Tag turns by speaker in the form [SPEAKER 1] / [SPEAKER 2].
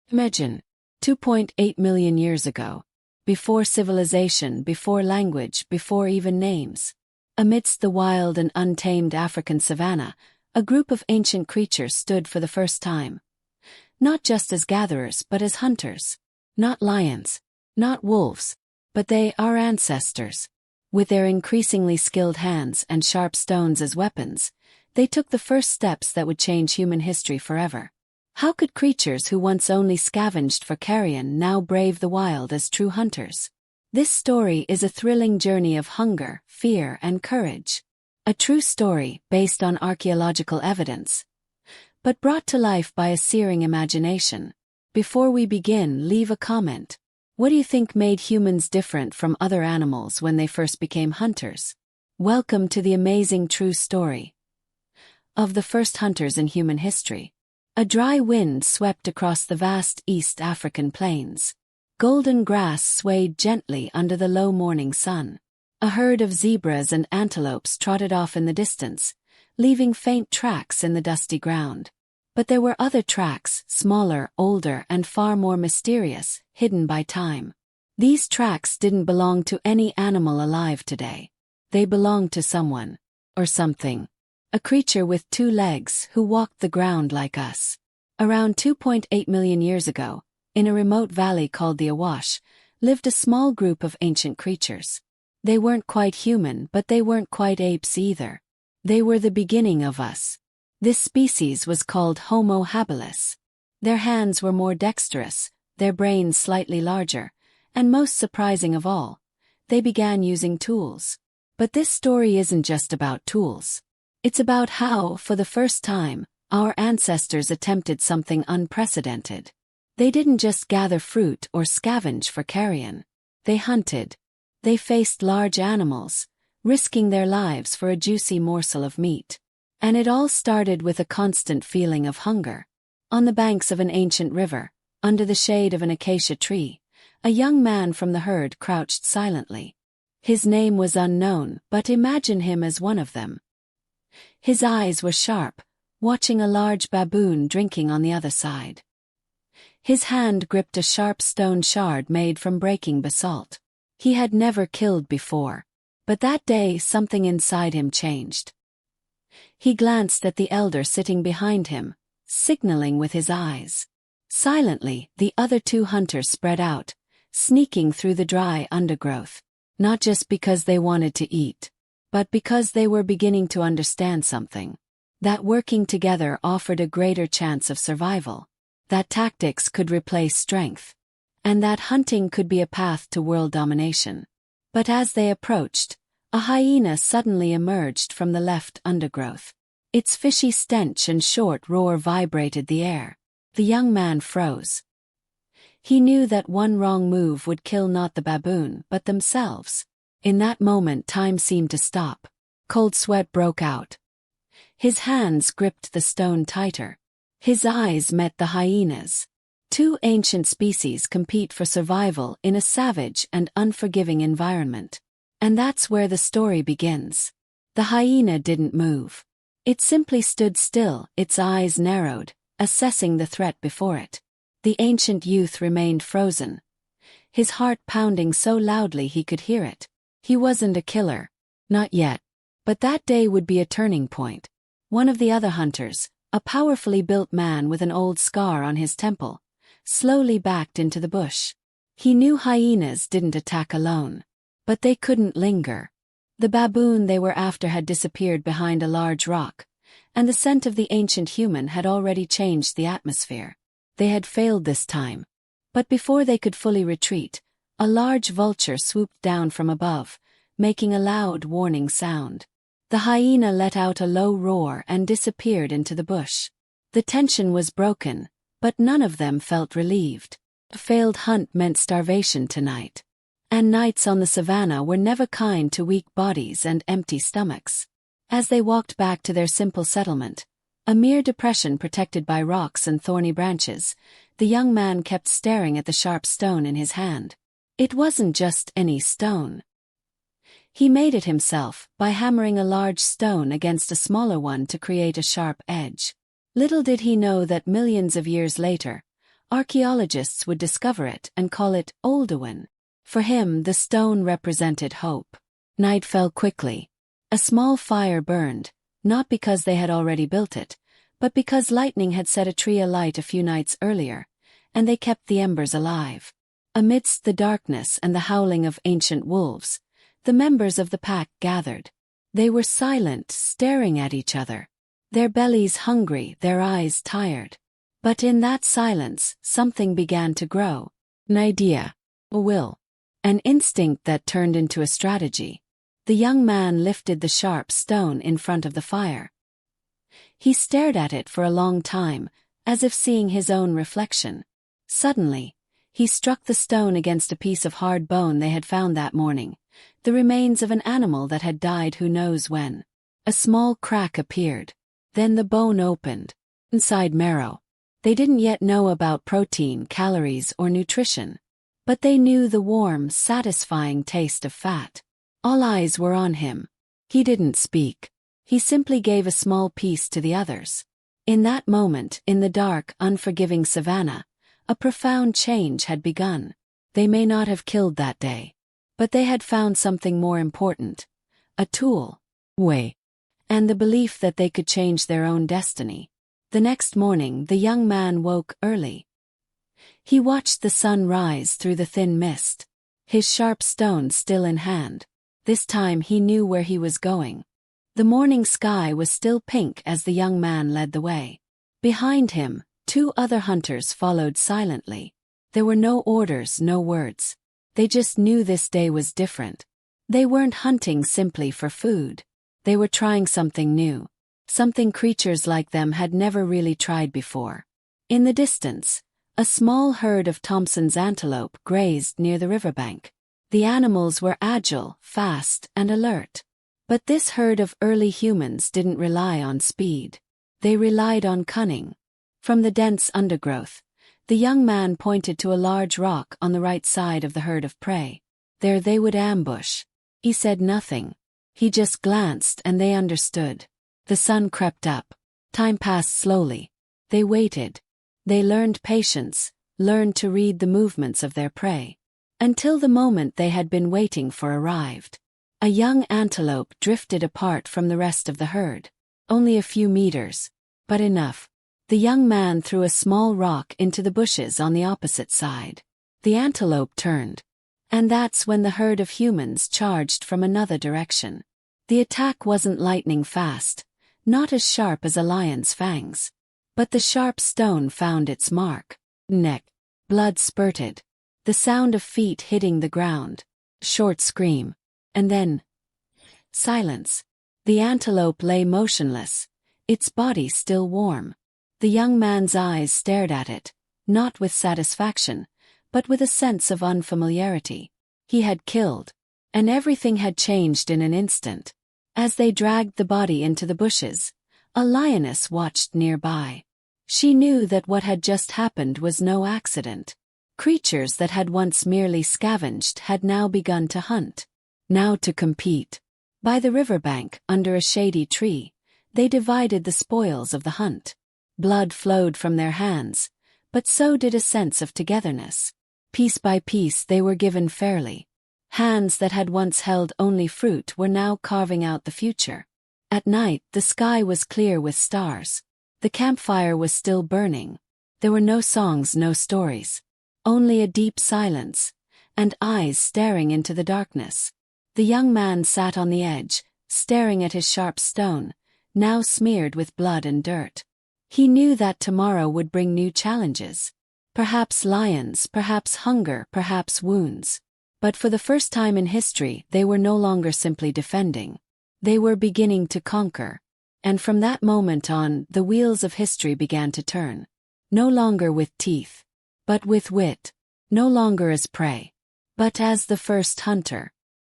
[SPEAKER 1] Imagine, 2.8 million years ago, before civilization, before language, before even names. Amidst the wild and untamed African savanna, a group of ancient creatures stood for the first time. Not just as gatherers but as hunters. Not lions, not wolves, but they, our ancestors. With their increasingly skilled hands and sharp stones as weapons, they took the first steps that would change human history forever. How could creatures who once only scavenged for carrion now brave the wild as true hunters? This story is a thrilling journey of hunger, fear, and courage. A true story based on archaeological evidence, but brought to life by a searing imagination. Before we begin, leave a comment. What do you think made humans different from other animals when they first became hunters? Welcome to the amazing true story of the first hunters in human history. A dry wind swept across the vast East African plains. Golden grass swayed gently under the low morning sun. A herd of zebras and antelopes trotted off in the distance, leaving faint tracks in the dusty ground. But there were other tracks, smaller, older, and far more mysterious, hidden by time. These tracks didn't belong to any animal alive today. They belonged to someone, or something. A creature with 2 legs who walked the ground like us. Around 2.8 million years ago, in a remote valley called the Awash, lived a small group of ancient creatures. They weren't quite human, but they weren't quite apes either. They were the beginning of us. This species was called Homo habilis. Their hands were more dexterous, their brains slightly larger, and most surprising of all, they began using tools. But this story isn't just about tools. It's about how, for the first time, our ancestors attempted something unprecedented. They didn't just gather fruit or scavenge for carrion. They hunted. They faced large animals, risking their lives for a juicy morsel of meat. And it all started with a constant feeling of hunger. On the banks of an ancient river, under the shade of an acacia tree, a young man from the herd crouched silently. His name was unknown, but imagine him as one of them. His eyes were sharp, watching a large baboon drinking on the other side. His hand gripped a sharp stone shard made from breaking basalt. He had never killed before, but that day something inside him changed. He glanced at the elder sitting behind him, signaling with his eyes. Silently, the other 2 hunters spread out, sneaking through the dry undergrowth, not just because they wanted to eat, but because they were beginning to understand something. That working together offered a greater chance of survival. That tactics could replace strength. And that hunting could be a path to world domination. But as they approached, a hyena suddenly emerged from the left undergrowth. Its fishy stench and short roar vibrated the air. The young man froze. He knew that one wrong move would kill not the baboon, but themselves. In that moment time seemed to stop. Cold sweat broke out. His hands gripped the stone tighter. His eyes met the hyena's. 2 ancient species compete for survival in a savage and unforgiving environment. And that's where the story begins. The hyena didn't move. It simply stood still, its eyes narrowed, assessing the threat before it. The ancient youth remained frozen, his heart pounding so loudly he could hear it. He wasn't a killer. Not yet. But that day would be a turning point. One of the other hunters, a powerfully built man with an old scar on his temple, slowly backed into the bush. He knew hyenas didn't attack alone. But they couldn't linger. The baboon they were after had disappeared behind a large rock, and the scent of the ancient human had already changed the atmosphere. They had failed this time. But before they could fully retreat, a large vulture swooped down from above, making a loud warning sound. The hyena let out a low roar and disappeared into the bush. The tension was broken, but none of them felt relieved. A failed hunt meant starvation tonight. And nights on the savannah were never kind to weak bodies and empty stomachs. As they walked back to their simple settlement, a mere depression protected by rocks and thorny branches, the young man kept staring at the sharp stone in his hand. It wasn't just any stone. He made it himself by hammering a large stone against a smaller one to create a sharp edge. Little did he know that millions of years later, archaeologists would discover it and call it Oldowan. For him, the stone represented hope. Night fell quickly. A small fire burned, not because they had already built it, but because lightning had set a tree alight a few nights earlier, and they kept the embers alive. Amidst the darkness and the howling of ancient wolves, the members of the pack gathered. They were silent, staring at each other, their bellies hungry, their eyes tired. But in that silence, something began to grow. An idea, a will, an instinct that turned into a strategy. The young man lifted the sharp stone in front of the fire. He stared at it for a long time, as if seeing his own reflection. Suddenly, he struck the stone against a piece of hard bone they had found that morning, the remains of an animal that had died who knows when. A small crack appeared. Then the bone opened. Inside marrow. They didn't yet know about protein, calories, or nutrition. But they knew the warm, satisfying taste of fat. All eyes were on him. He didn't speak. He simply gave a small piece to the others. In that moment, in the dark, unforgiving savannah, a profound change had begun. They may not have killed that day. But they had found something more important. A tool. Way. And the belief that they could change their own destiny. The next morning, the young man woke early. He watched the sun rise through the thin mist, his sharp stone still in hand. This time he knew where he was going. The morning sky was still pink as the young man led the way. Behind him, 2 other hunters followed silently. There were no orders, no words. They just knew this day was different. They weren't hunting simply for food. They were trying something new. Something creatures like them had never really tried before. In the distance, a small herd of Thompson's antelope grazed near the riverbank. The animals were agile, fast, and alert. But this herd of early humans didn't rely on speed. They relied on cunning. From the dense undergrowth, the young man pointed to a large rock on the right side of the herd of prey. There they would ambush. He said nothing. He just glanced and they understood. The sun crept up. Time passed slowly. They waited. They learned patience, learned to read the movements of their prey. Until the moment they had been waiting for arrived. A young antelope drifted apart from the rest of the herd. Only a few meters. But enough. The young man threw a small rock into the bushes on the opposite side. The antelope turned. And that's when the herd of humans charged from another direction. The attack wasn't lightning fast, not as sharp as a lion's fangs. But the sharp stone found its mark. Neck. Blood spurted. The sound of feet hitting the ground. Short scream. And then silence. The antelope lay motionless, its body still warm. The young man's eyes stared at it, not with satisfaction, but with a sense of unfamiliarity. He had killed, and everything had changed in an instant. As they dragged the body into the bushes, a lioness watched nearby. She knew that what had just happened was no accident. Creatures that had once merely scavenged had now begun to hunt. Now to compete. By the riverbank, under a shady tree, they divided the spoils of the hunt. Blood flowed from their hands, but so did a sense of togetherness. Piece by piece they were given fairly. Hands that had once held only fruit were now carving out the future. At night the sky was clear with stars. The campfire was still burning. There were no songs, no stories. Only a deep silence, and eyes staring into the darkness. The young man sat on the edge, staring at his sharp stone, now smeared with blood and dirt. He knew that tomorrow would bring new challenges. Perhaps lions, perhaps hunger, perhaps wounds. But for the first time in history, they were no longer simply defending. They were beginning to conquer. And from that moment on, the wheels of history began to turn. No longer with teeth, but with wit. No longer as prey, but as the first hunter.